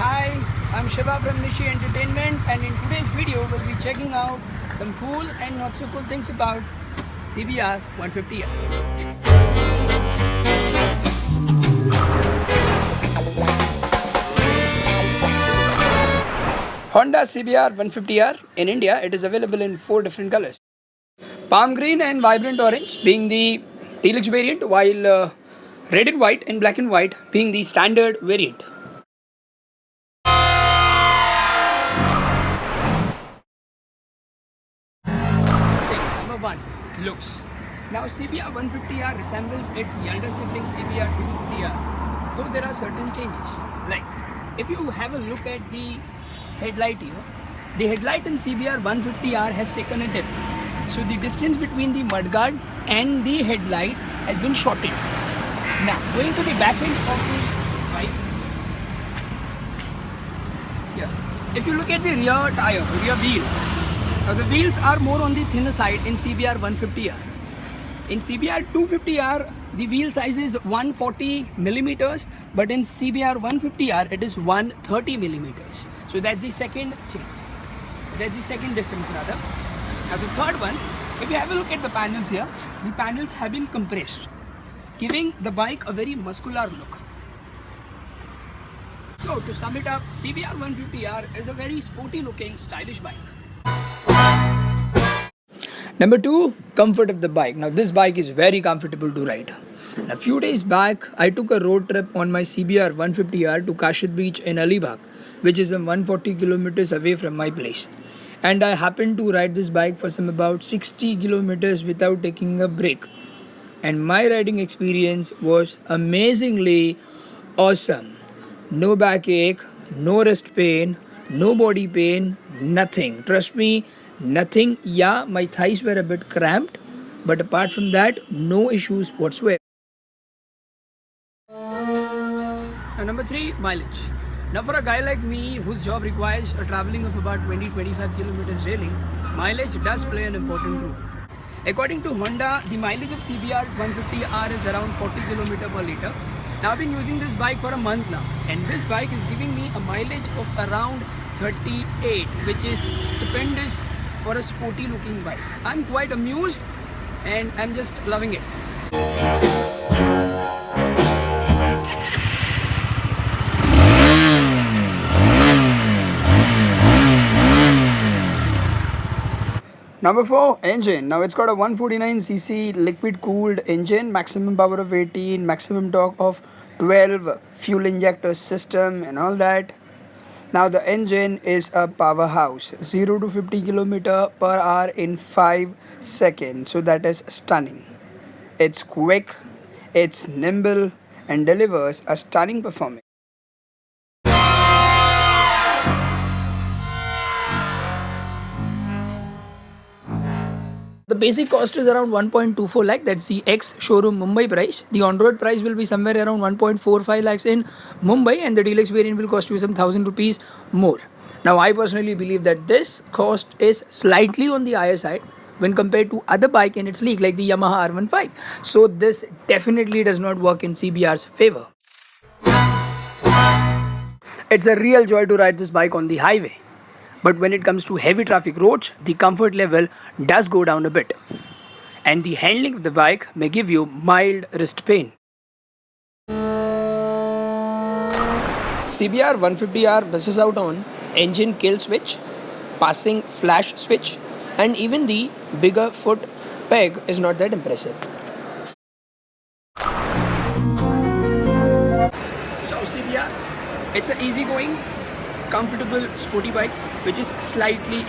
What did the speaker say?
Hi, I'm Shiva from Nishi Entertainment, and in today's video we'll be checking out some cool and not so cool things about CBR 150R. Honda CBR 150R. In India, it is available in 4 different colors. Palm green and vibrant orange being the deluxe variant, while red and white and black and white being the standard variant. Number 1, looks. Now CBR 150R resembles its younger sibling CBR 250R, though there are certain changes. Like, if you have a look at the headlight here, the headlight in CBR 150R has taken a dip. So the distance between the mudguard and the headlight has been shortened. Now, going to the back end of the bike, if you look at the rear tire, rear wheel, now the wheels are more on the thinner side in CBR 150R. In CBR 250R, the wheel size is 140 millimeters, but in CBR 150R, it is 130 millimeters. So that's the second change. That's the second difference rather. Now the third one, if you have a look at the panels here, the panels have been compressed, giving the bike a very muscular look. So to sum it up, CBR 150R is a very sporty looking, stylish bike. Number 2, comfort of the bike. Now this bike is very comfortable to ride. A few days back, I took a road trip on my CBR 150R to Kashid Beach in Alibag, which is 140 kilometers away from my place. And I happened to ride this bike for some about 60 kilometers without taking a break. And my riding experience was amazingly awesome. No backache, no wrist pain, no body pain, nothing. Trust me, nothing. Yeah, my thighs were a bit cramped, but apart from that, no issues whatsoever. Now, number 3, mileage. Now for a guy like me whose job requires a traveling of about 20-25 kilometers daily, mileage does play an important role. According to Honda, the mileage of CBR 150R is around 40 km per liter. Now I've been using this bike for a month now, and this bike is giving me a mileage of around 38, which is stupendous for a sporty looking bike. I'm quite amused and I'm just loving it. Number 4, engine. Now it's got a 149cc liquid cooled engine, maximum power of 18, maximum torque of 12, fuel injector system and all that. Now the engine is a powerhouse, 0 to 50 km per hour in 5 seconds. So that is stunning. It's quick, it's nimble and delivers a stunning performance. The basic cost is around 1.24 lakh. That's the ex-showroom Mumbai price. The on-road price will be somewhere around 1.45 lakhs in Mumbai, and the deluxe variant will cost you some 1,000 rupees more. Now, I personally believe that this cost is slightly on the higher side when compared to other bike in its league like the Yamaha R15. So this definitely does not work in CBR's favor. It's a real joy to ride this bike on the highway. But when it comes to heavy traffic roads, the comfort level does go down a bit. And the handling of the bike may give you mild wrist pain. CBR 150R misses out on engine kill switch, passing flash switch, and even the bigger foot peg is not that impressive. So CBR, it's an easygoing, comfortable sporty bike which is slightly